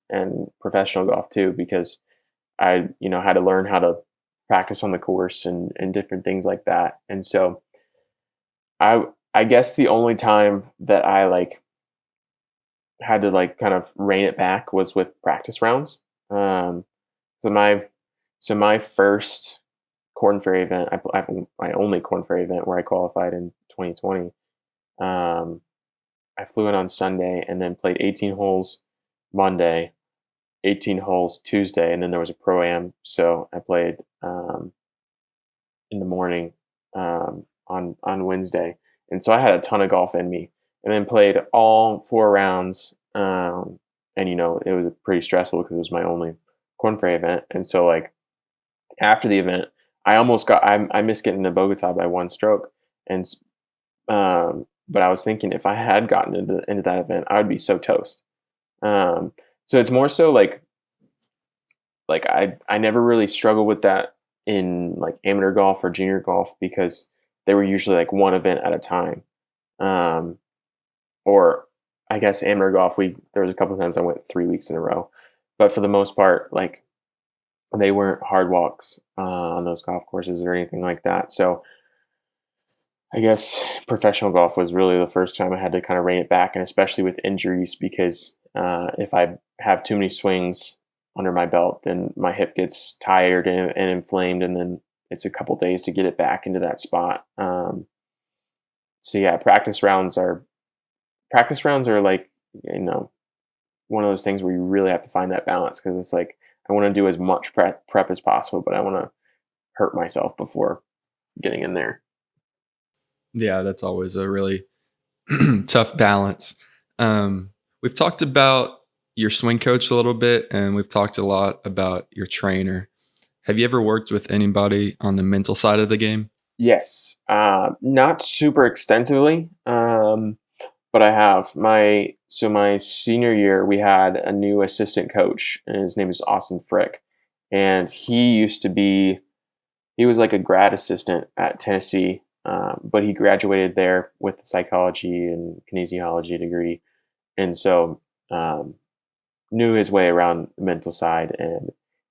professional golf too, because I, had to learn how to practice on the course and different things like that. And so I guess the only time that I like had to like kind of rein it back was with practice rounds. Um, so my first Corn Ferry event, my only Corn Ferry event where I qualified in 2020. I flew in on Sunday and then played 18 holes Monday, 18 holes Tuesday, and then there was a pro-am. So I played in the morning on Wednesday. And so I had a ton of golf in me, and then played all 4 rounds. And it was pretty stressful because it was my only Corn Ferry event. And so like after the event, I missed getting to Bogota by 1 stroke. And but I was thinking if I had gotten into that event, I would be so toast. So it's more so like I never really struggled with that in like amateur golf or junior golf because they were usually like one event at a time. Or I guess amateur golf, there was a couple of times I went 3 weeks in a row, but for the most part, like they weren't hard walks on those golf courses or anything like that. So I guess professional golf was really the first time I had to kind of rein it back, and especially with injuries, because if I have too many swings under my belt, then my hip gets tired and inflamed, and then it's a couple days to get it back into that spot. So yeah, practice rounds are like, one of those things where you really have to find that balance, because it's like I want to do as much prep as possible, but I want to hurt myself before getting in there. Yeah, that's always a really tough balance. We've talked about your swing coach a little bit, and we've talked a lot about your trainer. Have you ever worked with anybody on the mental side of the game? Yes, not super extensively, but I have. My senior year, we had a new assistant coach, and his name is Austin Frick, and he was like a grad assistant at Tennessee, but he graduated there with a psychology and kinesiology degree, and so knew his way around the mental side,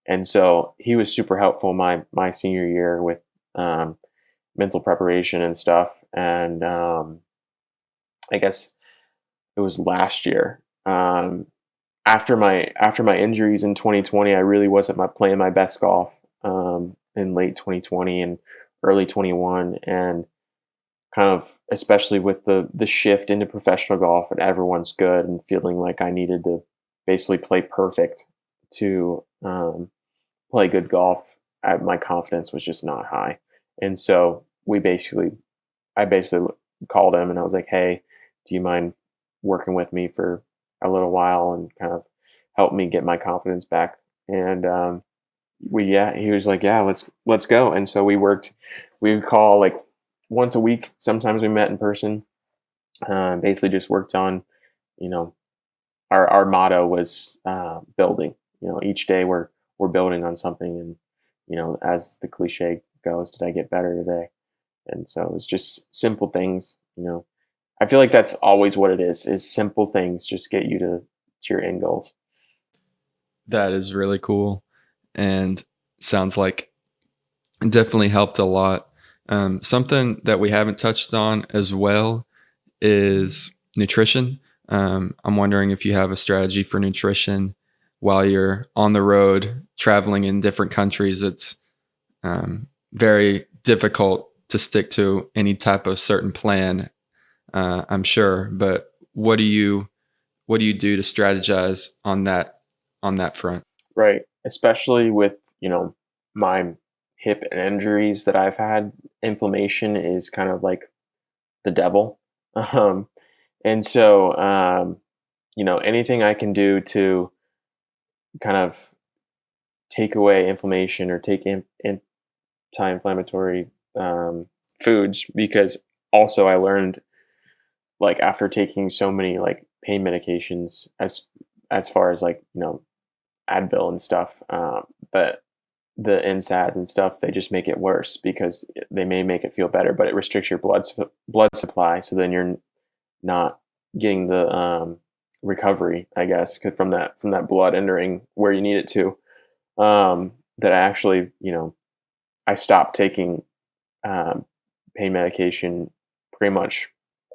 and so he was super helpful my senior year with mental preparation and stuff. And I guess it was last year, after my injuries in 2020, I really wasn't playing my best golf in late 2020 and early 21, and kind of especially with the shift into professional golf and everyone's good, and feeling like I needed to basically play perfect to play good golf. My confidence was just not high, and so I basically called him and I was like, "Hey, do you mind working with me for a little while and kind of helped me get my confidence back. And he was like, yeah, let's go. And so we would call like once a week. Sometimes we met in person. Basically just worked on, you know, our motto was building. Each day we're building on something, and as the cliche goes, did I get better today? And so it was just simple things. I feel like that's always what it is simple things just get you to your end goals. That is really cool, and sounds like it definitely helped a lot. Something that we haven't touched on as well is nutrition. I'm wondering if you have a strategy for nutrition while you're on the road traveling in different countries. It's very difficult to stick to any type of certain plan, I'm sure. But what do you do to strategize on that front? Right. Especially with, my hip and injuries that I've had. Inflammation is kind of like the devil. Um, and so, anything I can do to kind of take away inflammation or take anti-inflammatory foods, because also I learned, like, after taking so many like pain medications, as far as like Advil and stuff, but the NSAIDs and stuff, they just make it worse because they may make it feel better, but it restricts your blood supply. So then you're not getting the recovery, I guess, from that blood entering where you need it to. That I actually, I stopped taking um, pain medication pretty much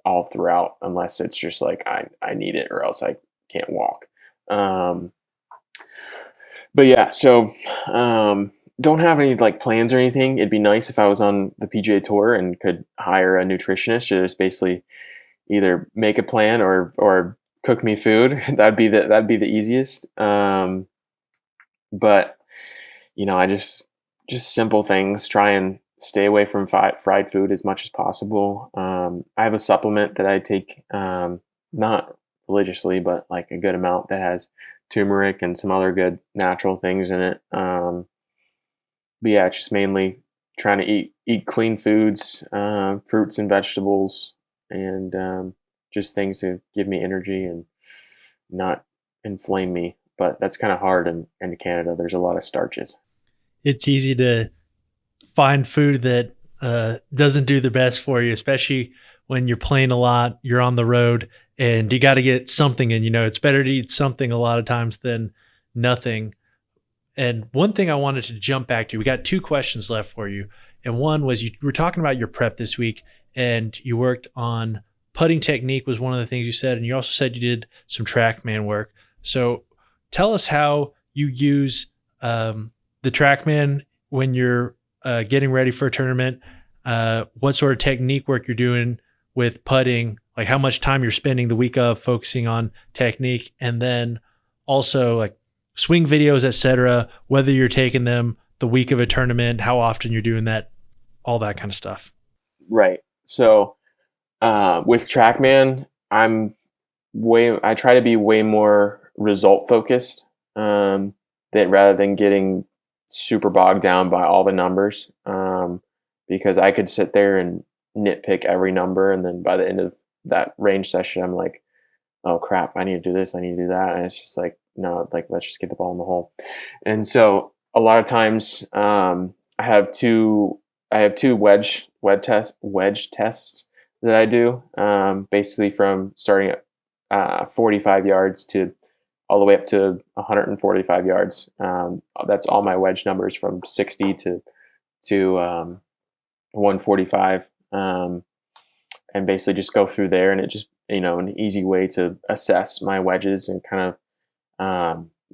all throughout, unless it's just like I need it or else I can't walk. Um, but yeah, so don't have any like plans or anything. It'd be nice if I was on the PGA Tour and could hire a nutritionist to just basically either make a plan or cook me food. That'd be the easiest. But I just simple things. Try and stay away from fried food as much as possible. I have a supplement that I take, not religiously, but like a good amount, that has turmeric and some other good natural things in it. But yeah, just mainly trying to eat clean foods, fruits and vegetables, and just things to give me energy and not inflame me. But that's kind of hard in Canada. There's a lot of starches. It's easy to find food that doesn't do the best for you, especially when you're playing a lot, you're on the road, and you got to get something in. It's better to eat something a lot of times than nothing. And one thing I wanted to jump back to, we got two questions left for you. And one was, you were talking about your prep this week, and you worked on putting technique was one of the things you said. And you also said you did some TrackMan work. So tell us how you use the TrackMan when you're getting ready for a tournament, what sort of technique work you're doing with putting, like how much time you're spending the week of focusing on technique, and then also like swing videos, etc., whether you're taking them the week of a tournament, how often you're doing that, all that kind of stuff. Right. So with TrackMan, I try to be way more result focused, than rather than getting super bogged down by all the numbers, because I could sit there and nitpick every number, and then by the end of that range session, I'm like, oh crap, I need to do this, I need to do that, and it's just like, no, like, let's just get the ball in the hole. And so a lot of times, I have two wedge tests that I do, basically from starting at 45 yards to all the way up to 145 yards. That's all my wedge numbers from 60 to 145, and basically just go through there, and it just an easy way to assess my wedges and kind of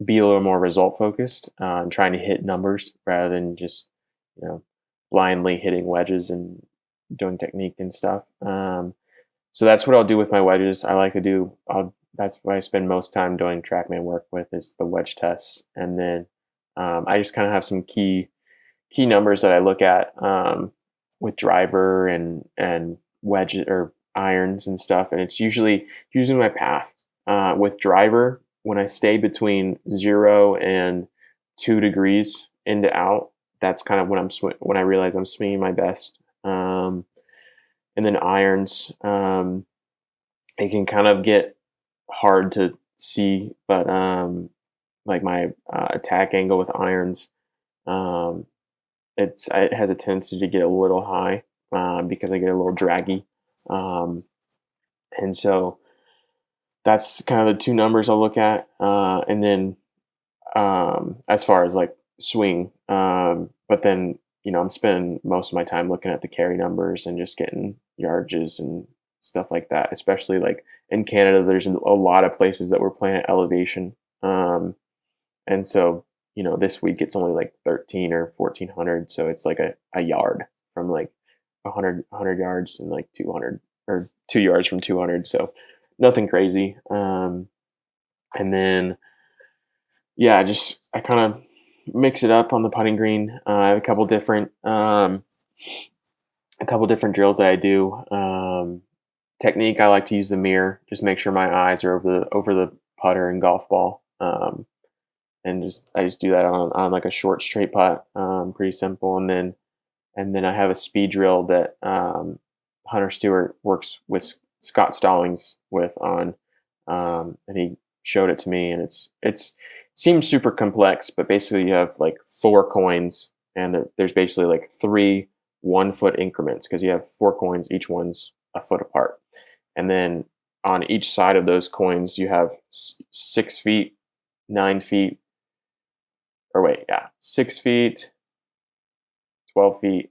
be a little more result focused, and trying to hit numbers rather than just blindly hitting wedges and doing technique and stuff. So that's what I'll do with my wedges. I like to do. That's what I spend most time doing TrackMan work with, is the wedge tests, and then I just kind of have some key numbers that I look at, with driver and wedge or irons and stuff, and it's usually my path. With driver, when I stay between 0 and 2 degrees in to out, that's kind of when when I realize I'm swinging my best. And then irons, it can kind of get hard to see, but like my attack angle with irons, um, it has a tendency to get a little high because I get a little draggy, um, and so that's kind of the two numbers I'll look at, and then as far as like swing, but then I'm spending most of my time looking at the carry numbers and just getting yardages and stuff like that. Especially like in Canada, there's a lot of places that we're playing at elevation, and so this week it's only like 13 or 1400, so it's like a yard from like 100 yards and like 200 or 2 yards from 200, so nothing crazy. And then yeah, I kind of mix it up on the putting green. I have a couple different drills that I do. Technique, I like to use the mirror, just make sure my eyes are over the putter and golf ball. And I just do that on like a short straight putt, pretty simple. And then I have a speed drill that Hunter Stewart works with Scott Stallings with on, and he showed it to me, and it's seems super complex, but basically you have like 4 coins, and there's basically like 3 1-foot increments because you have 4 coins, each one's a foot apart, and then on each side of those coins you have 6 feet, 9 feet, 6 feet, 12 feet.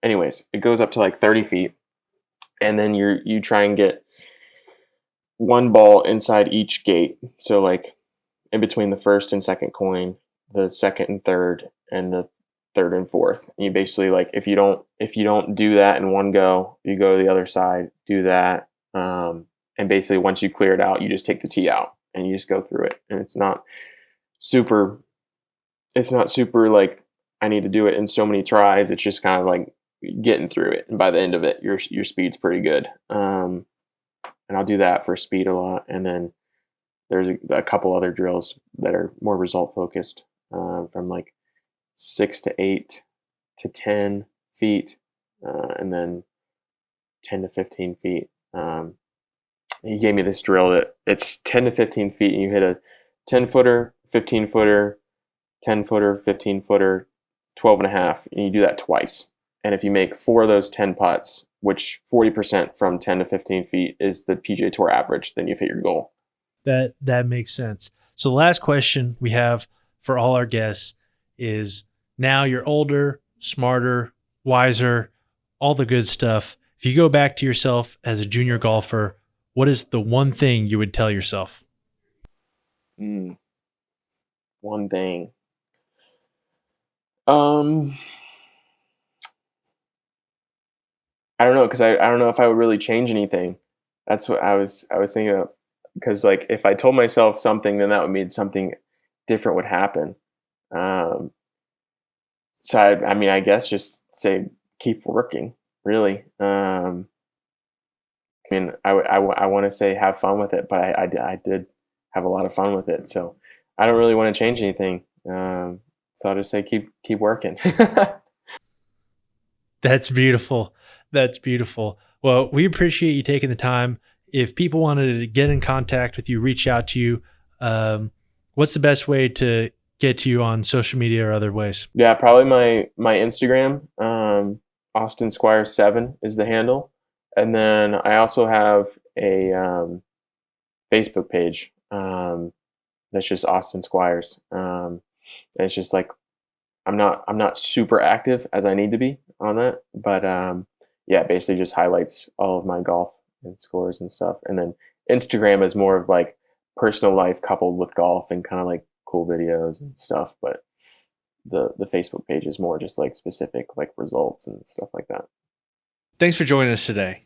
Anyways, it goes up to like 30 feet, and then you try and get one ball inside each gate. So like in between the first and second coin, the second and third, and the third and fourth. And you basically like if you don't do that in one go, you go to the other side, do that, and basically once you clear it out, you just take the tee out and you just go through it. And it's not super like I need to do it in so many tries. It's just kind of like getting through it, and by the end of it, your speed's pretty good. And I'll do that for speed a lot, and then there's a couple other drills that are more result focused, from like 6 to 8 to 10 feet, and then 10 to 15 feet. He gave me this drill that it's 10 to 15 feet, and you hit a 10 footer, 15 footer, 10 footer, 15 footer, 12 and a half, and you do that twice. And if you make 4 of those 10 putts, which 40% from 10 to 15 feet is the PGA Tour average, then you've hit your goal. That makes sense. So the last question we have for all our guests is, now you're older, smarter, wiser, all the good stuff. If you go back to yourself as a junior golfer, what is the one thing you would tell yourself? One thing. I don't know, because I don't know if I would really change anything. That's what I was thinking of. Because like if I told myself something, then that would mean something different would happen. So I guess just say keep working. Really. I want to say have fun with it, but I did have a lot of fun with it. So I don't really want to change anything. So I'll just say keep working. That's beautiful. That's beautiful. Well, we appreciate you taking the time. If people wanted to get in contact with you, reach out to you, what's the best way to get to you on social media or other ways? Yeah, probably my Instagram, Austin Squires 7 is the handle. And then I also have a Facebook page that's just Austin Squires. And it's just like I'm not super active as I need to be on that, but yeah, basically just highlights all of my golf and scores and stuff. And then Instagram is more of like personal life coupled with golf and kind of like cool videos and stuff. But the Facebook page is more just like specific like results and stuff like that. Thanks for joining us today.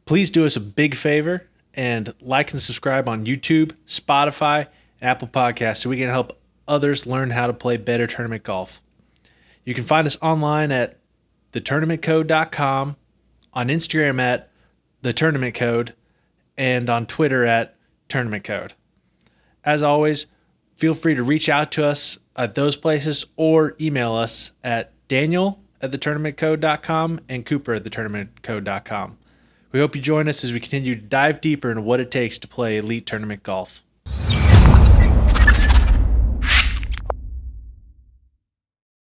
Please do us a big favor and like and subscribe on YouTube, Spotify, Apple Podcasts so we can help others learn how to play better tournament golf. You can find us online at thetournamentcode.com, on Instagram at the Tournament Code, and on Twitter at Tournament Code. As always, feel free to reach out to us at those places or email us at daniel@thetournamentcode.com and cooper@thetournamentcode.com. We hope you join us as we continue to dive deeper into what it takes to play elite tournament golf.